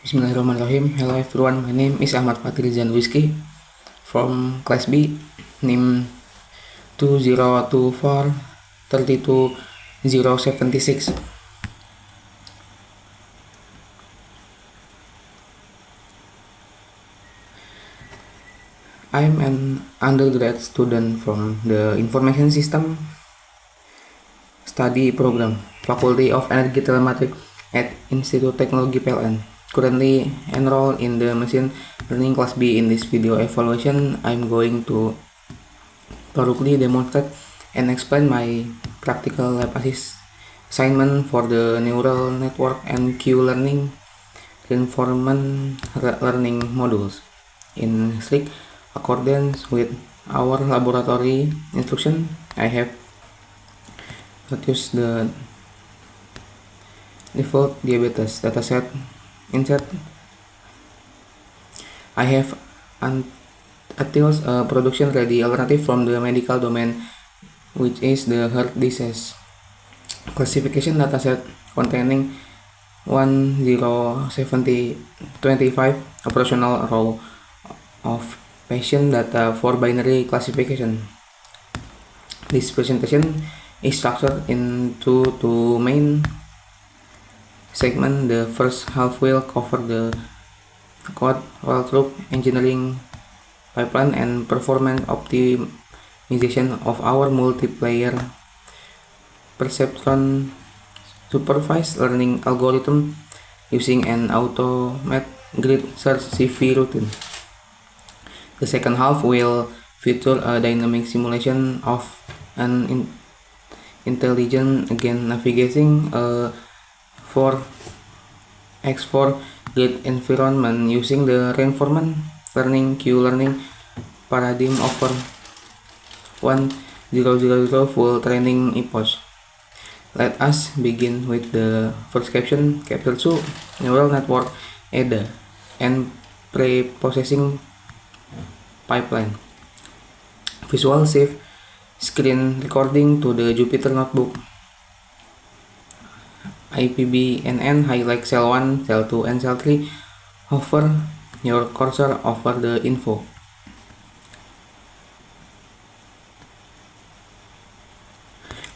Bismillahirrahmanirrahim. Hello everyone, my name is Ahmad Fatih Zanwiski from class B, NIM 2024 32076. I'm an undergrad student from the Information System Study Program, Faculty of Energy Telematic at Institute Technology PLN. Currently enrolled in the Machine Learning Class B. In this video evaluation, I'm going to thoroughly demonstrate and explain my practical lab assignment for the neural network and Q-learning reinforcement learning modules in strict accordance with our laboratory instruction. I have used the default diabetes dataset. Instead, I have until a production-ready alternative from the medical domain, which is the heart disease classification dataset containing 107025 operational row of patient data for binary classification. This presentation is structured into two main segment. The first half will cover the code walkthrough, engineering pipeline, and performance optimization of our multiplayer perceptron supervised learning algorithm using an automated grid search CV routine. The second half will feature a dynamic simulation of an intelligent again navigating a 4x4 grid environment using the reinforcement learning Q-learning paradigm over 1000 full training epoch. Let us begin with the first caption, Chapter 2, Neural Network ADA and Pre-Processing Pipeline. Visual save screen recording to the Jupyter Notebook. IPBNN highlight cell 1, cell 2, and cell 3. Hover your cursor over the info.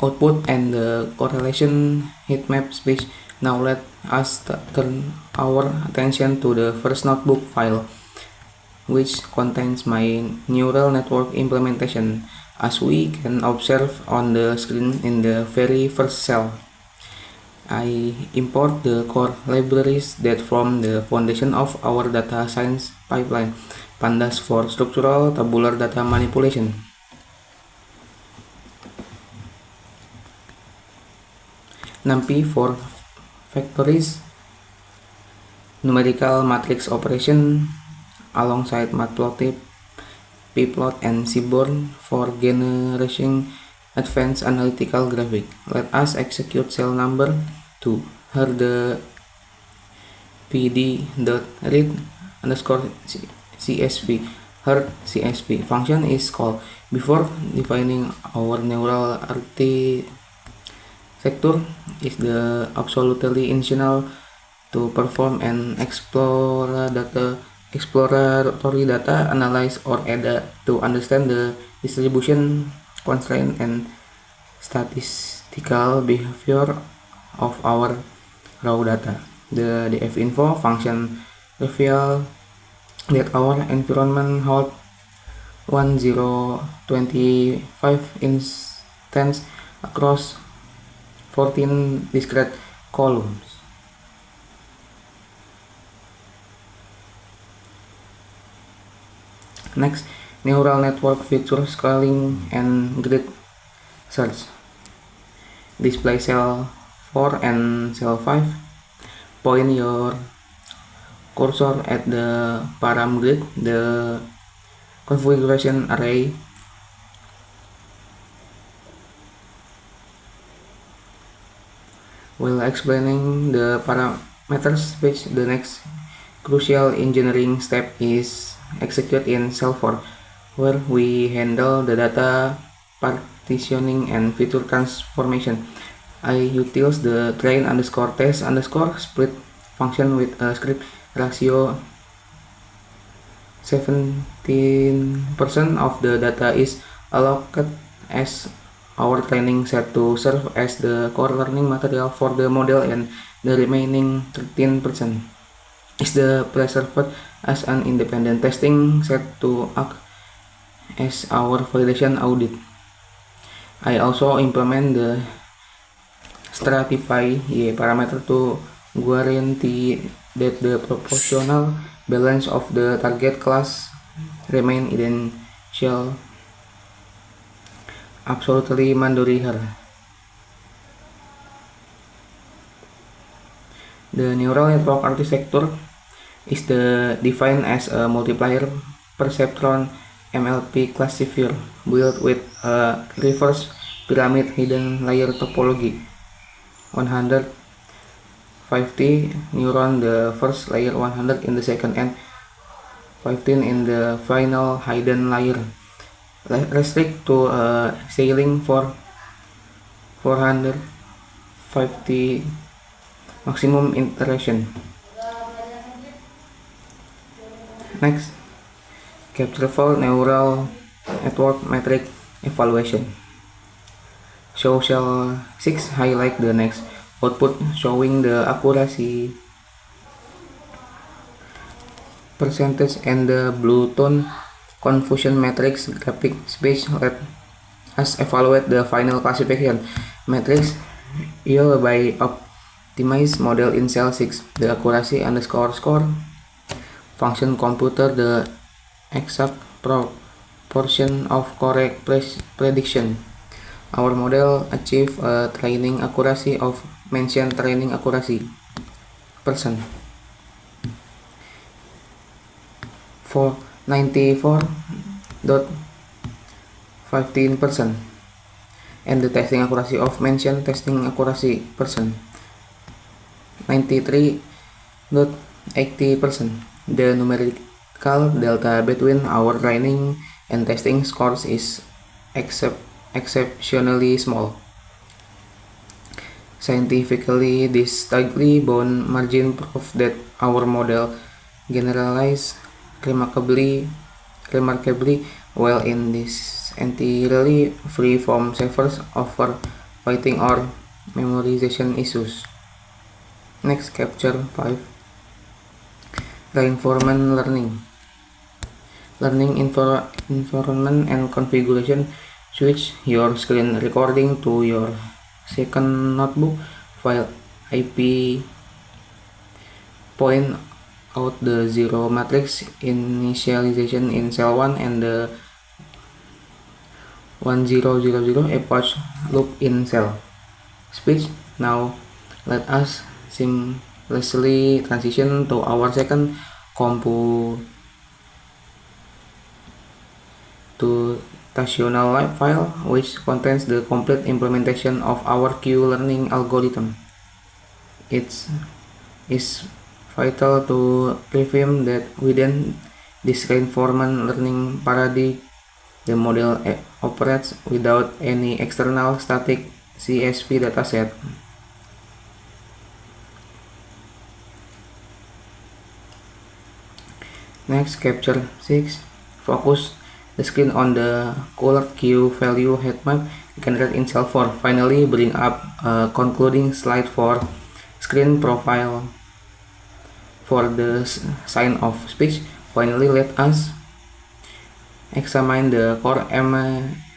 Output and the correlation heatmap space. Now let us turn our attention to the first notebook file, which contains my neural network implementation, as we can observe on the screen in the very first cell. I import the core libraries that form the foundation of our data science pipeline, Pandas for structural tabular data manipulation, NumPy for factories, numerical matrix operation, alongside Matplotlib, Pplot, and Seaborn for generating advanced analytical graphic. Let us execute cell number 2. Here the pd.read underscore csv heart csv function is called. Before defining our neural architecture, is the absolutely essential to perform an exploratory data analysis or ADA to understand the distribution, constraint, and statistical behavior of our raw data. The dfinfo function reveals that our environment holds 1025 instances across 14 discrete columns. Next, neural network feature scaling and grid search. Display cell 4 and cell 5. Point your cursor at the param grid, the configuration array. While explaining the parameters space, the next crucial engineering step is execute in cell 4, where we handle the data partitioning and feature transformation. I utilize the train underscore test underscore split function with a script ratio 17% of the data is allocated as our training set to serve as the core learning material for the model, and the remaining 13% is the preserved as an independent testing set to act as our validation audit. I also implement the stratify parameter to guarantee that the proportional balance of the target class remain identical, absolutely mandatory here. The neural network architecture is defined as a multiplier perceptron MLP classifier built with a reverse pyramid hidden layer topology. 150 neuron the first layer, 100 in the second, and 15 in the final hidden layer. Restrict to a ceiling for 450 maximum iteration. Next, capture neural network metric evaluation. Social 6 highlight the next output showing the accuracy percentage and the blue tone confusion matrix graphic space. Let us evaluate the final classification matrix yield by optimized model in cell 6. The accuracy underscore score function computer the exact proportion of correct prediction. Our model achieve a training accuracy of mentioned training accuracy percent for 94.15%, and the testing accuracy of mentioned testing accuracy percent 93.80%. The numerical delta between our training and testing scores is exceptionally small. Scientifically, this tightly bound margin prove that our model generalizes remarkably well in this entirely free from severe overfitting or memorization issues. Next, capture 5. Reinforcement learning. Learning environment and configuration. Switch your screen recording to your second notebook file IP. Point out the zero matrix initialization in cell 1 and the 1000 epoch loop in cell speech. Now let us seamlessly transition to our second computational file, which contains the complete implementation of our Q-learning algorithm. It is vital to reframe that within this reinforcement learning paradigm, the model operates without any external static CSV dataset. Next, capture 6. Focus the screen on the colored Q value heat map generated in cell 4. Finally, bring up a concluding slide for screen profile for the sign of speech. Finally, let us examine the core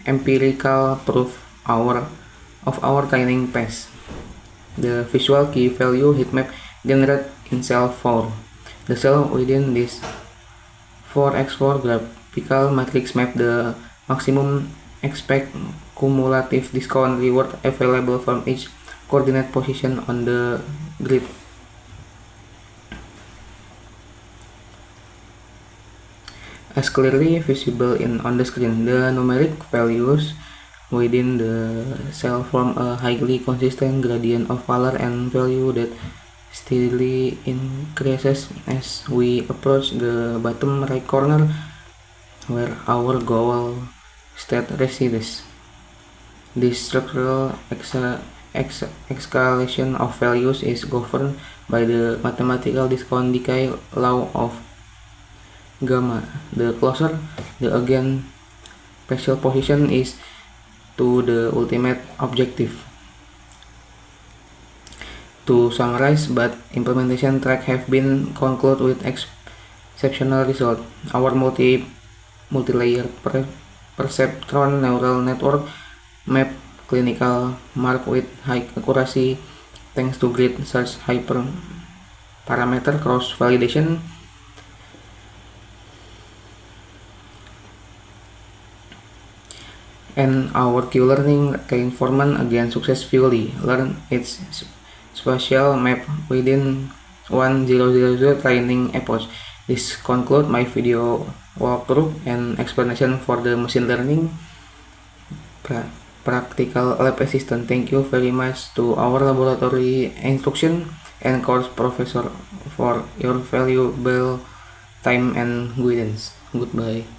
empirical proof of our training phase. The visual key value heat map generated in cell 4. The cell within this 4x4 graphical matrix map the maximum expect cumulative discount reward available from each coordinate position on the grid. As clearly visible on the screen, the numeric values within the cell form a highly consistent gradient of color and value that steadily increases as we approach the bottom right corner where our goal state resides. This structural escalation of values is governed by the mathematical discount decay law of gamma. The closer the eigenspatial position is to the ultimate objective. To summarize, but implementation track have been concluded with exceptional result. Our multi-layer perceptron neural network map clinical mark with high accuracy thanks to grid search hyperparameter cross validation and our Q-learning reinforcement again successfully learn its spatial map within 1000 training epoch. This concludes my video walkthrough and explanation for the machine learning practical lab assistant. Thank you very much to our laboratory instruction and course professor for your valuable time and guidance. Goodbye.